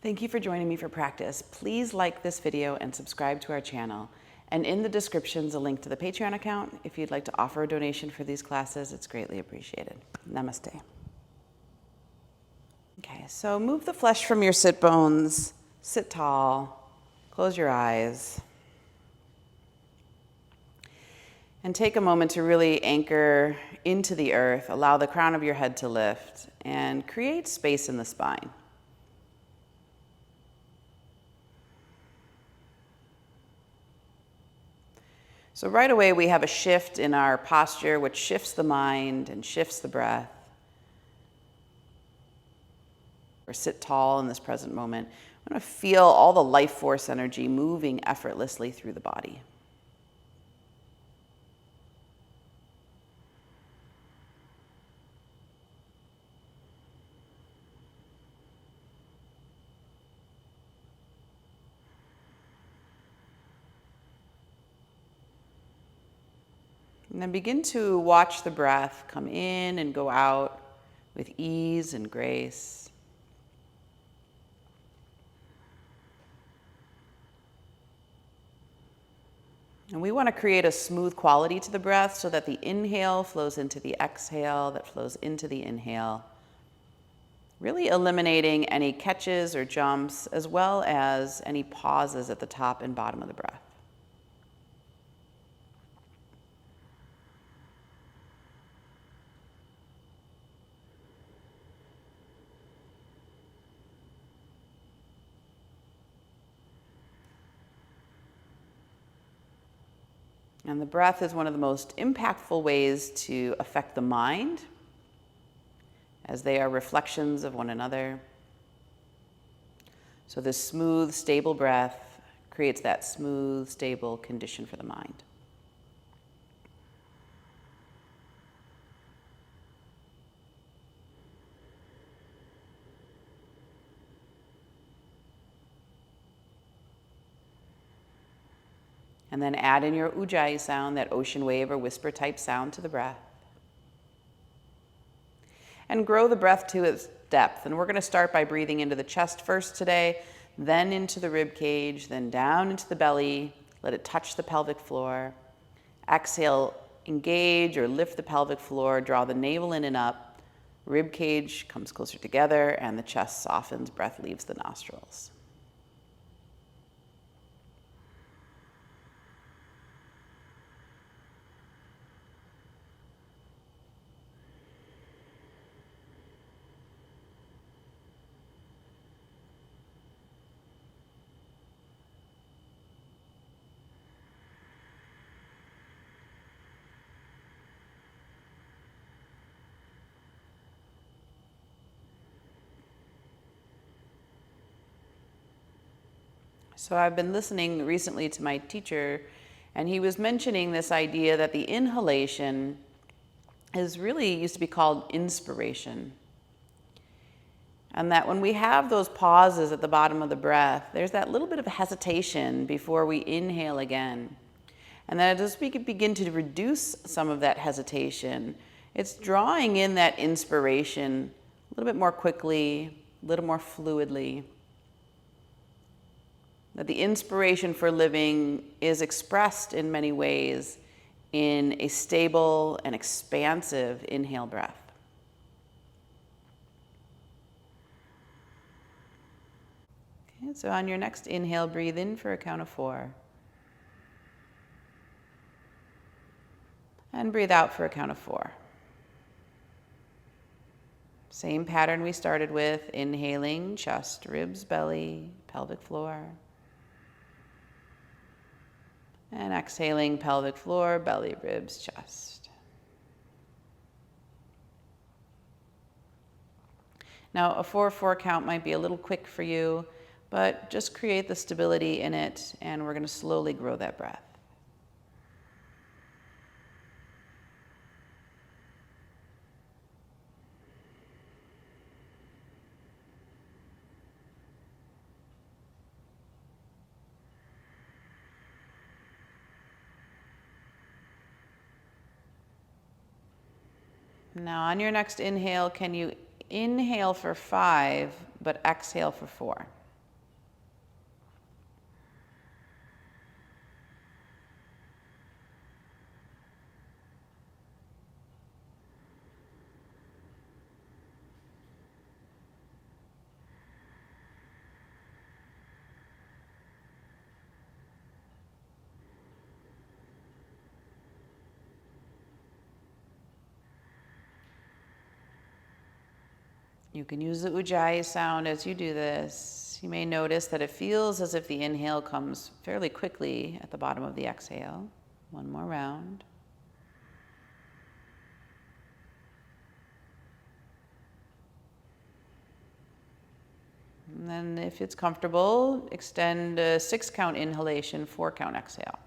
Thank you for joining me for practice. Please like this video and subscribe to our channel. And in the description is a link to the Patreon account. If you'd like to offer a donation for these classes, it's greatly appreciated. Namaste. Okay, so move the flesh from your sit bones, sit tall, close your eyes. And take a moment to really anchor into the earth, allow the crown of your head to lift, and create space in the spine. So right away we have a shift in our posture, which shifts the mind and shifts the breath. Or sit tall in this present moment. I'm going to feel all the life force energy moving effortlessly through the body. And then begin to watch the breath come in and go out with ease and grace. And we want to create a smooth quality to the breath so that the inhale flows into the exhale, that flows into the inhale. Really eliminating any catches or jumps, as well as any pauses at the top and bottom of the breath. And the breath is one of the most impactful ways to affect the mind, as they are reflections of one another. So this smooth, stable breath creates that smooth, stable condition for the mind. And then add in your ujjayi sound, that ocean wave or whisper type sound to the breath. And grow the breath to its depth. And we're going to start by breathing into the chest first today, then into the rib cage, then down into the belly. Let it touch the pelvic floor. Exhale, engage or lift the pelvic floor, draw the navel in and up. Rib cage comes closer together and the chest softens, breath leaves the nostrils. So I've been listening recently to my teacher, and he was mentioning this idea that the inhalation is really used to be called inspiration. And that when we have those pauses at the bottom of the breath, there's that little bit of hesitation before we inhale again. And that as we begin to reduce some of that hesitation, it's drawing in that inspiration a little bit more quickly, a little more fluidly. That the inspiration for living is expressed in many ways in a stable and expansive inhale breath. Okay, so on your next inhale, breathe in for a count of 4. And breathe out for a count of 4. Same pattern we started with, inhaling, chest, ribs, belly, pelvic floor. And exhaling, pelvic floor, belly, ribs, chest. Now, a 4-4 count might be a little quick for you, but just create the stability in it, and we're going to slowly grow that breath. Now on your next inhale, can you inhale for 5, but exhale for 4? You can use the ujjayi sound as you do this. You may notice that it feels as if the inhale comes fairly quickly at the bottom of the exhale. One more round. And then if it's comfortable, extend a 6-count inhalation, 4-count exhale.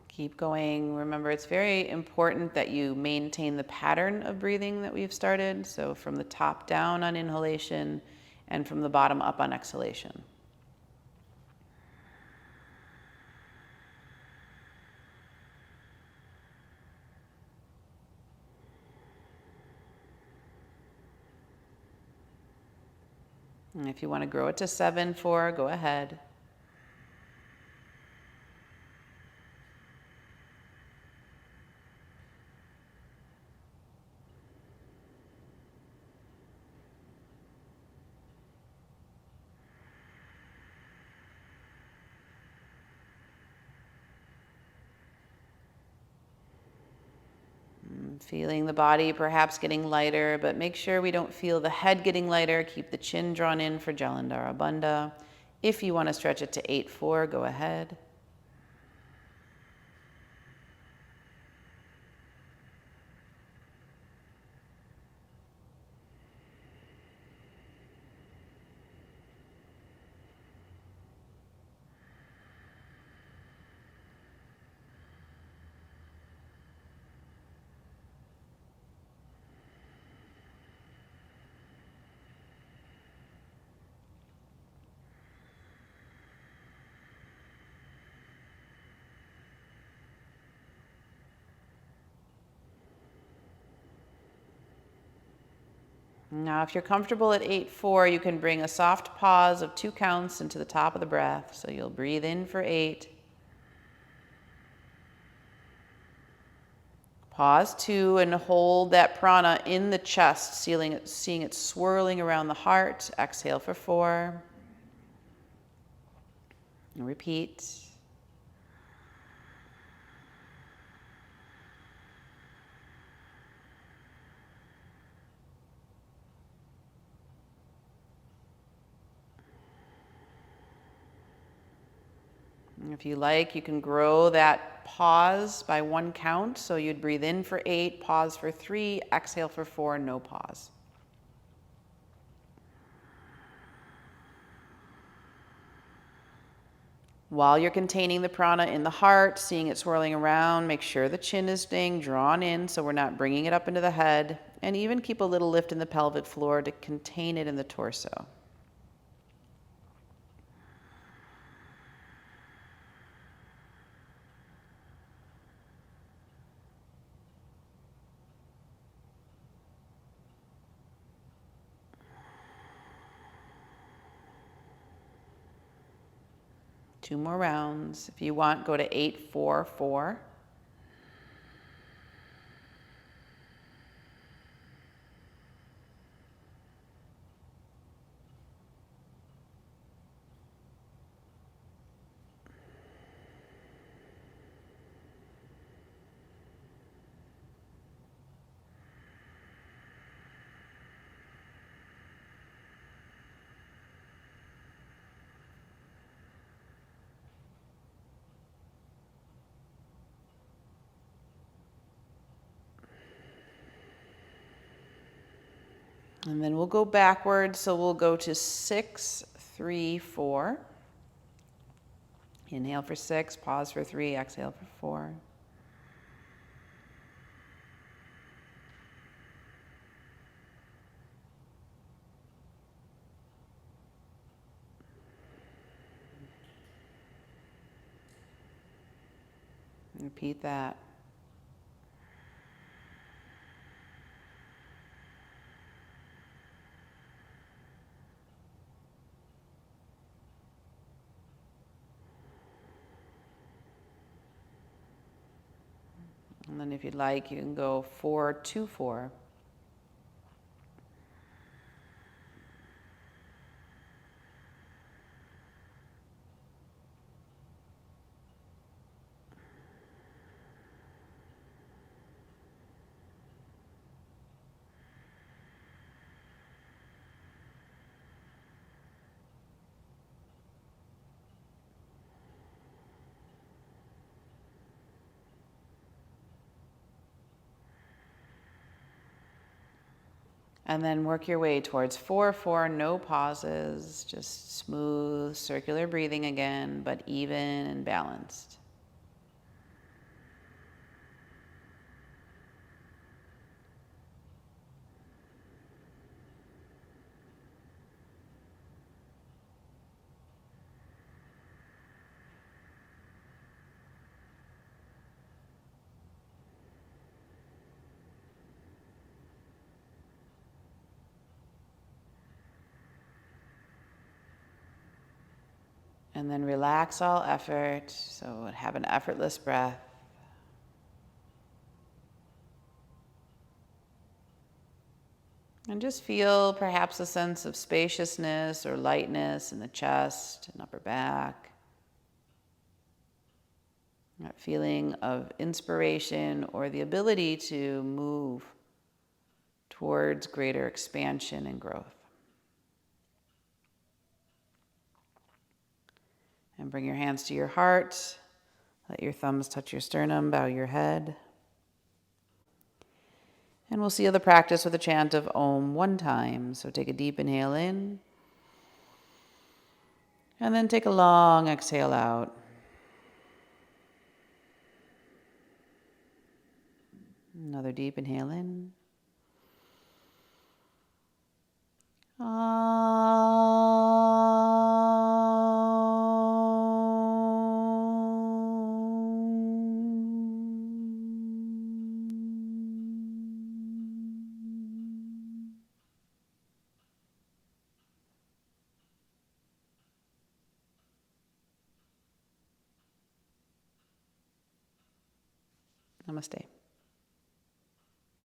Keep going. Remember, it's very important that you maintain the pattern of breathing that we've started. So from the top down on inhalation and from the bottom up on exhalation. And if you want to grow it to 7, 4, go ahead. Feeling the body perhaps getting lighter, but make sure we don't feel the head getting lighter. Keep the chin drawn in for Jalandhara Bandha. If you want to stretch it to 8, 4, go ahead. Now, if you're comfortable at 8, 4, you can bring a soft pause of 2 counts into the top of the breath. So you'll breathe in for 8. Pause 2 and hold that prana in the chest, seeing it swirling around the heart. Exhale for 4. And repeat. If you like, you can grow that pause by 1 count. So you'd breathe in for 8, pause for 3, exhale for 4, no pause. While you're containing the prana in the heart, seeing it swirling around, make sure the chin is staying drawn in so we're not bringing it up into the head. And even keep a little lift in the pelvic floor to contain it in the torso. Two more rounds. If you want, go to 8, 4, 4. And then we'll go backwards, so we'll go to 6, 3, 4. Inhale for 6, pause for 3, exhale for 4. Repeat that. And then if you'd like, you can go 4-2-4. And then work your way towards 4-4, no pauses, just smooth circular breathing again, but even and balanced. And then relax all effort, so have an effortless breath. And just feel perhaps a sense of spaciousness or lightness in the chest and upper back. That feeling of inspiration or the ability to move towards greater expansion and growth. And bring your hands to your heart. Let your thumbs touch your sternum, bow your head. And we'll seal the practice with a chant of Om one time. So take a deep inhale in. And then take a long exhale out. Another deep inhale in. Namaste.